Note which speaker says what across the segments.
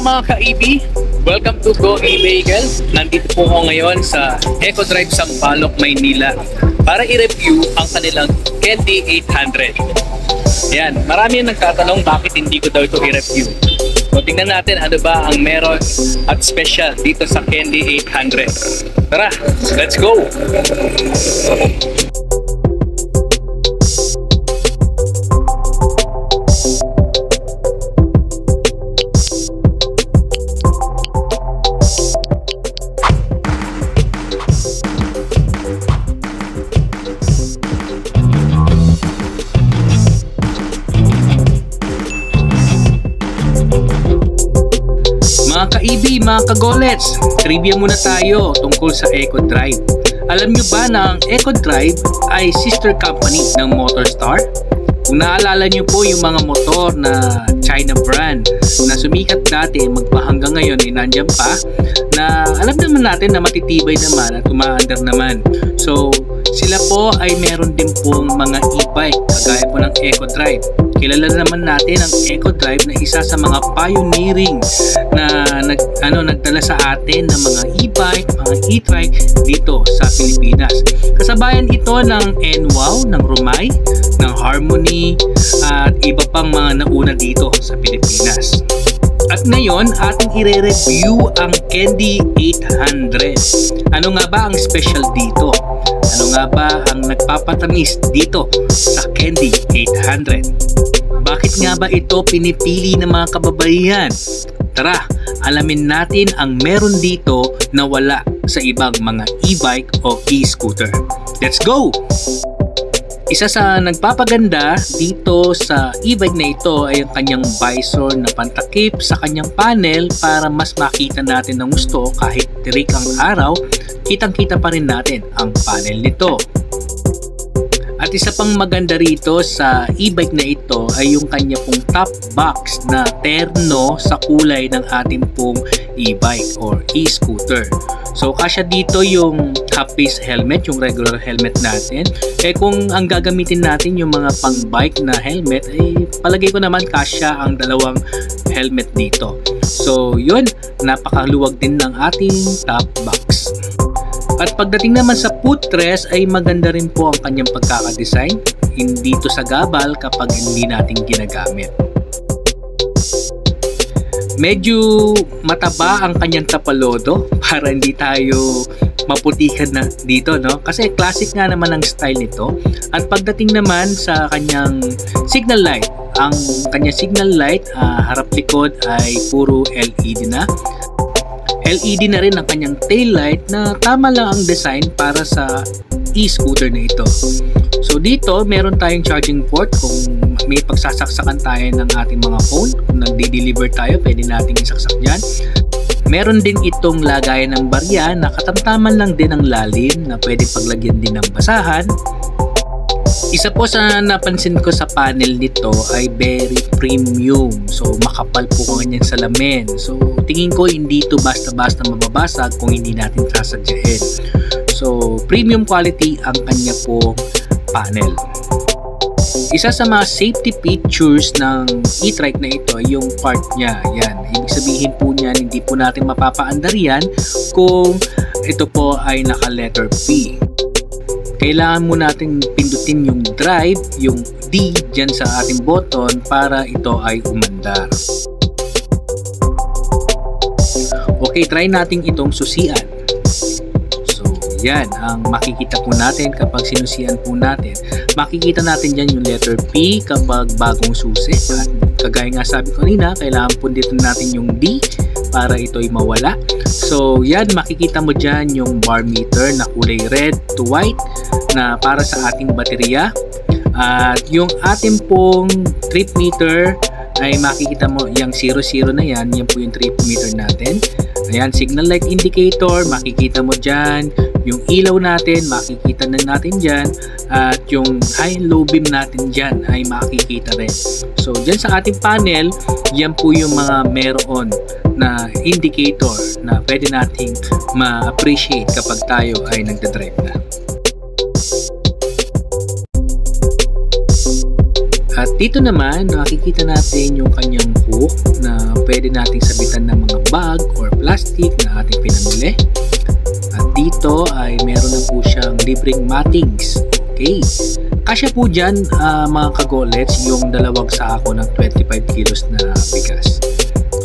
Speaker 1: mga ka-EV, welcome to Go E-Vehicle. Nandito po ako ngayon sa Eco Drive Sampaloc, Maynila para i-review ang kanilang Candy 800. Ayan, marami yung nagtatanong bakit hindi ko daw ito i-review. So tingnan natin ano ba ang meron at special dito sa Candy 800. Tara, let's go! Mga ka-EV, mga ka-Golets, trivia muna tayo tungkol sa Eco Drive. Alam nyo ba na ang Eco Drive ay sister company ng Motorstar? Kung naalala nyo po yung mga motor na China brand na sumikat dati magpahanggang ngayon ay nandyan pa, na alam naman natin na matitibay naman at umaandar naman. So sila po ay meron din pong mga e-bike kagaya po ng Eco Drive. Kilala naman natin ang Eco Drive na isa sa mga pioneering na nagdala sa atin ng mga e-bike, mga e-trike dito sa Pilipinas. Kasabayan ito ng NWOW, ng Rumay, ng Harmony at iba pang mga nauna dito sa Pilipinas. At ngayon, ating i-review ang Candy 800. Ano nga ba ang special dito? Ano nga ba ang nagpapatamis dito sa Candy 800? Bakit nga ba ito pinipili ng mga kababaihan? Tara, alamin natin ang meron dito na wala sa ibang mga e-bike o e-scooter. Let's go! Isa sa nagpapaganda dito sa e-bike na ito ay ang kanyang visor na pantakip sa kanyang panel para mas makita natin ng gusto kahit tirik ang araw, kitang-kita pa rin natin ang panel nito. At isa pang maganda rito sa e-bike na ito ay yung kanya pong top box na terno sa kulay ng ating pong e-bike or e-scooter. So kasya dito yung half-face helmet, yung regular helmet natin. Kung ang gagamitin natin yung mga pang-bike na helmet, ay palagay ko naman kasya ang dalawang helmet dito. So yun, napakaluwag din ng ating top box. At pagdating naman sa footrest ay maganda rin po ang kanyang pagkakadesign, hindi to sagabal kapag hindi natin ginagamit. Medyo mataba ang kanyang tapalodo para hindi tayo maputikan na dito, no? Kasi classic nga naman ang style nito. At pagdating naman sa kanyang signal light, ang kanyang signal light harap likod ay puro LED na. LED na rin ang kanyang tail light na tama lang ang design para sa e-scooter na ito. So dito meron tayong charging port kung may pagsasaksakan tayo ng ating mga phone. Kung nagde-deliver tayo, pwede nating isaksak dyan. Meron din itong lagayan ng barya na katamtaman lang din ang lalim na pwede paglagyan din ng basahan. Isa po sa napansin ko sa panel nito ay very premium. So makapal po ang kanyang salamin. So tingin ko hindi ito basta-basta mababasag kung hindi natin sasadyain. So premium quality ang kanya po panel. Isa sa mga safety features ng e-trike na ito ay yung part niya. Yan. Ibig sabihin po niyan, hindi po natin mapapaandar yan kung ito po ay naka-letter P. Kailangan mo natin pindutin yung drive, yung D dyan sa ating button para ito ay umandar. Okay, try natin itong susian. So, yan ang makikita po natin kapag sinusian po natin. Makikita natin dyan yung letter P kapag bagong susi. At kagaya nga sabi ko kanina, kailangan punditin natin yung D para ito ay mawala. So yan, makikita mo dyan yung bar meter na kulay red to white na para sa ating baterya. At yung ating pong trip meter ay makikita mo yung 00 na yan. Yan po yung trip meter natin. Ayan, signal light indicator, makikita mo dyan. Yung ilaw natin, makikita na natin dyan. At yung high and low beam natin dyan ay makikita rin. So dyan sa ating panel, yan po yung mga meron na indicator na pwede nating ma-appreciate kapag tayo ay nagdadrive na. At dito naman, nakikita natin yung kanyang hook na pwede nating sabitan ng mga bag or plastic na ating pinamili. At dito ay meron na po siyang libreng mattings. Okay. Kasya po dyan mga kagolets yung dalawang sako ng 25 kilos na bigas.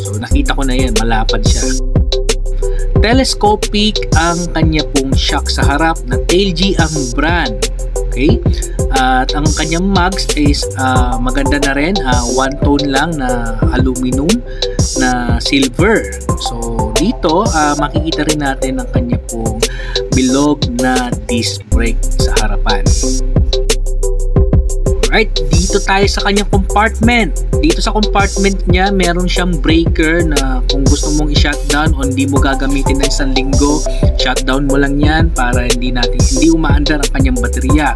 Speaker 1: So nakita ko na yan, malapad siya. Telescopic ang kanya pong shock sa harap na Tailg ang brand. Okay? At ang kanyang mags is maganda na rin, one tone lang na aluminum na silver. So dito makikita rin natin ang kanya pong bilog na disc brake sa harapan. Alright, dito tayo sa kanyang compartment. Dito sa compartment niya, meron siyang breaker na kung gusto mong i-shutdown o hindi mo gagamitin ng isang linggo, shutdown mo lang yan para hindi umaandar ang kanyang baterya.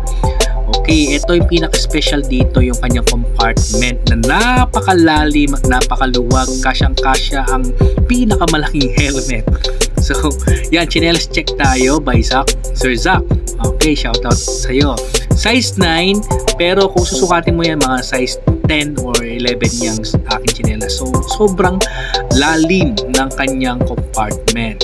Speaker 1: Okay, ito yung pinaka-special dito, yung kanyang compartment na napakalalim at napakaluwag, kasyang-kasya ang pinakamalaking helmet. So, yan, chinelas check tayo by Zach, Sir Zach. Okay, shoutout sa'yo. Size 9, pero kung susukatin mo yan, mga size 10 or 11 yung aking chinelas. So, sobrang lalim ng kanyang compartment.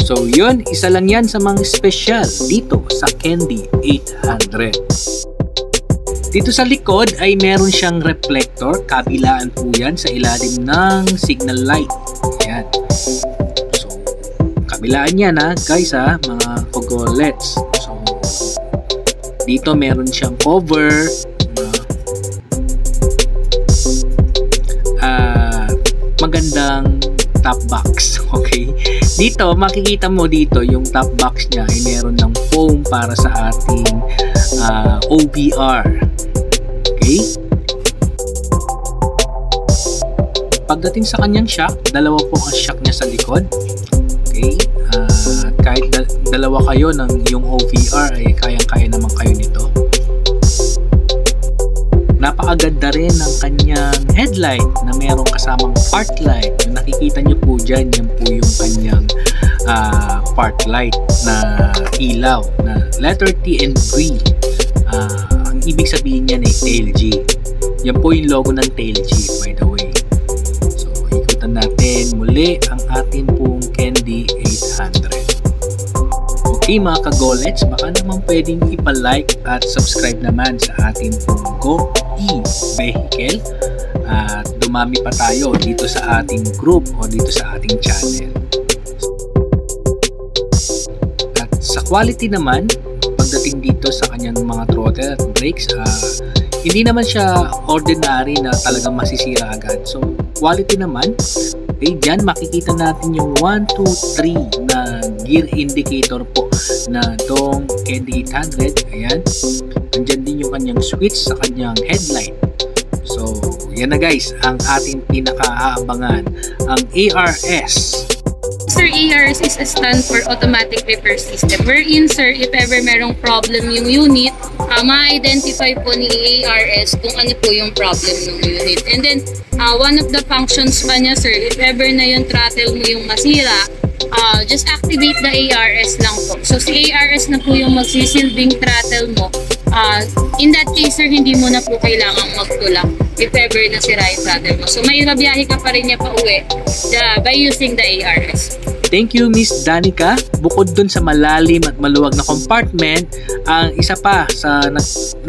Speaker 1: So, yun, isa lang yan sa mga special dito sa Candy 800. Dito sa likod ay meron siyang reflector. Kabilaan po yan sa ilalim ng signal light. Ayan. So, kabilaan yan guys mga kagolets. So, dito meron siyang cover. Magandang top box. Okay. Dito, makikita mo dito yung top box niya ay meron ng foam para sa ating OBR. Okay. Pagdating sa kanyang shock, dalawa po ang shock niya sa likod. Okay. Kahit dalawa kayo ng yung OVR ay kayang-kaya naman kayo nito. Napakaganda rin ng kanyang headlight na merong kasamang park light. Yung nakikita nyo po dyan, yan po yung kanyang park light na ilaw na letter T and V. Ang ibig sabihin niyan ay Tailg. Yan po yung logo ng Tailg, by the way. So, ikutan natin muli ang ating pong Candy 800. Okay mga kagolets, baka naman pwedeng ipa-like at subscribe naman sa ating pong Go E-Vehicle at dumami pa tayo dito sa ating group o dito sa ating channel. At sa quality naman, pagdating dito sa kanyang mga throttle at brakes, hindi naman siya ordinary na talagang masisira agad. So quality naman. Okay, dyan makikita natin yung 1, 2, 3 na gear indicator po na itong Candy 800. Ayan. Andyan din yung kanyang switch sa kanyang headlight. So, yan na guys, ang ating pinaka-aabangan, ang ARS.
Speaker 2: Sir, ARS is a stand for automatic repair system. Wherein, sir, if ever merong problem yung unit, ma-identify po ni ARS kung ano po yung problem ng unit. And then, one of the functions pa niya, sir, if ever na yung throttle mo yung masira, just activate the ARS lang po. So, si ARS na po yung magsisilbing throttle mo. In that case, sir, hindi mo na po kailangang magtulak if ever nasira yung throttle mo. So, may babiyahe ka pa rin niya pa uwi by using the ARS.
Speaker 1: Thank you, Miss Danica. Bukod dun sa malalim at maluwag na compartment, ang isa pa sa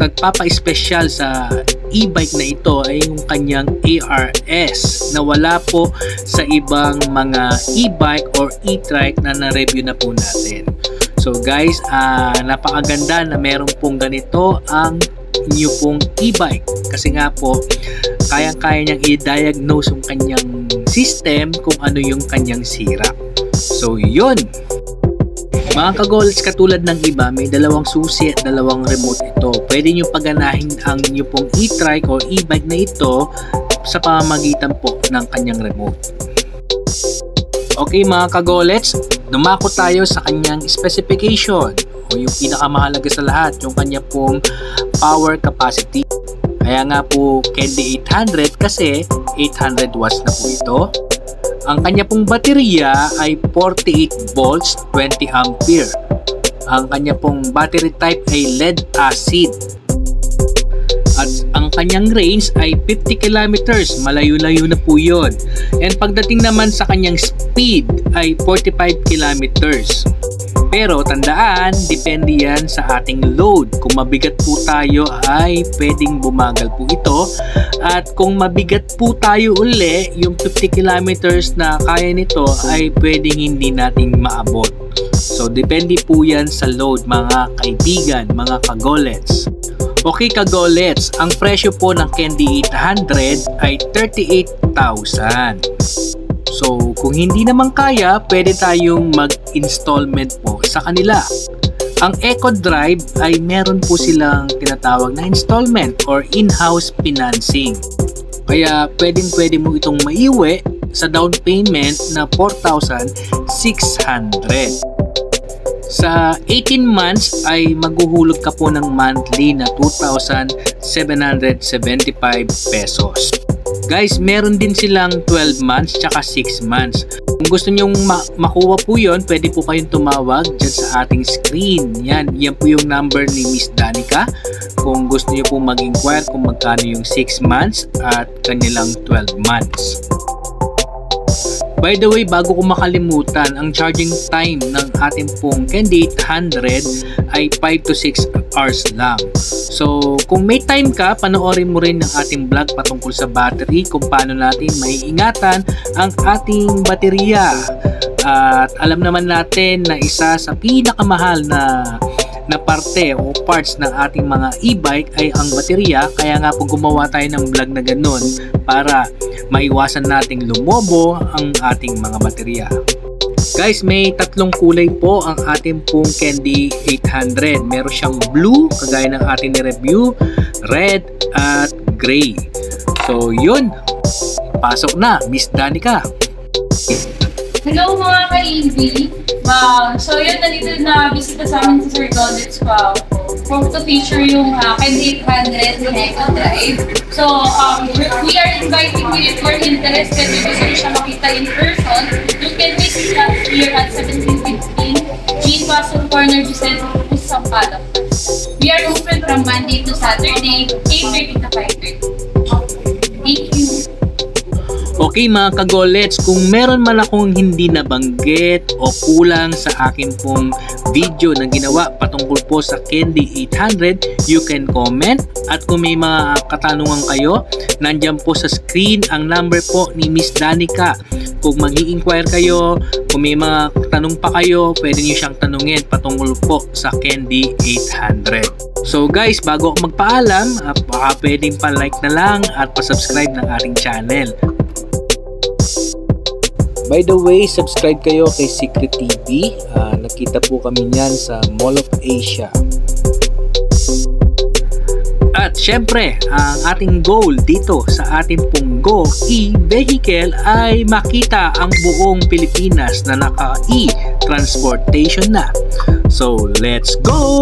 Speaker 1: nagpapa-special sa e-bike na ito ay yung kanyang ARS na wala po sa ibang mga e-bike or e-trike na na-review na po natin. So guys, napakaganda na meron pong ganito ang inyo pong e-bike kasi nga po kayang-kaya niyang i-diagnose yung kanyang system kung ano yung kanyang sira. So yun, mga kagolets, katulad ng iba, may dalawang susi at dalawang remote ito. Pwede nyo paganahin ang inyo pong e-trike o e-bike na ito sa pamamagitan po ng kanyang remote. Okay mga kagolets, dumako tayo sa kanyang specification o yung pinakamahalaga sa lahat, yung kanya pong power capacity. Kaya nga po Candy 800 kasi 800 watts na po ito. Ang kanya pong baterya ay 48 volts, 20 ampere. Ang kanya pong battery type ay lead acid. At ang kanyang range ay 50 kilometers, malayo-layo na po yun. And pagdating naman sa kanyang speed ay 45 kilometers. Pero tandaan, depende yan sa ating load. Kung mabigat po tayo ay pwedeng bumagal po ito. At kung mabigat po tayo uli, yung 50 kilometers na kaya nito ay pwedeng hindi nating maabot. So depende po yan sa load mga kaibigan, mga kagolets. Okay kagolets, ang presyo po ng Candy 800 ay 38,000. So, kung hindi naman kaya, pwede tayong mag-installment po sa kanila. Ang Eco Drive ay meron po silang tinatawag na installment or in-house financing. Kaya pwede mo itong maiwi sa down payment na 4,600. Sa 18 months ay maghuhulog ka po ng monthly na 2,775 pesos. Guys, meron din silang 12 months tsaka 6 months. Kung gusto nyong makuha po yon, pwede po kayong tumawag dyan sa ating screen. Yan po yung number ni Miss Danica. Kung gusto nyo po mag-inquire kung magkano yung 6 months at kanilang 12 months. By the way, bago ko makalimutan, ang charging time ng ating pong Candy 800 ay 5 to 6 hours lang. So, kung may time ka, panoorin mo rin ng ating vlog patungkol sa battery, kung paano natin maiingatan ang ating baterya. At alam naman natin na isa sa pinakamahal na parte o parts ng ating mga e-bike ay ang baterya. Kaya nga po gumawa tayo ng vlog na ganun para maiwasan nating lumobo ang ating mga baterya. Guys, may tatlong kulay po ang ating pong Candy 800. Meron siyang blue, kagaya ng ating ni-review, red at gray. So yun, pasok na Miss Danica.
Speaker 2: Hello mga ka-EV. So yun, nandito na bisita sa amin si Sir Golets for to feature yung Candy 800 Eco Drive. So we are inviting you if you're interested, if gusto nyo siya makita in person, you can visit us here at 1715 Jean Pastor Corner, Vicente Cruz, Sampaloc. We are open from Monday to Saturday, 8:30 to 5:30. Thank you.
Speaker 1: Okay mga kagolets, kung meron man akong hindi nabanggit o kulang sa akin pong video na ginawa patungkol po sa Candy 800, you can comment. At kung may mga katanungan kayo, nandyan po sa screen ang number po ni Miss Danica. Kung mag-i-inquire kayo, kung may mga tanong pa kayo, pwede nyo siyang tanungin patungkol po sa Candy 800. So guys, bago ako magpaalam, baka pwedeng pa-like na lang at pa-subscribe ng ating channel. By the way, subscribe kayo kay Secret TV. Nakita po kami niyan sa Mall of Asia. At syempre, ang ating goal dito sa ating pong Go e-vehicle ay makita ang buong Pilipinas na naka e-transportation na. So, let's go!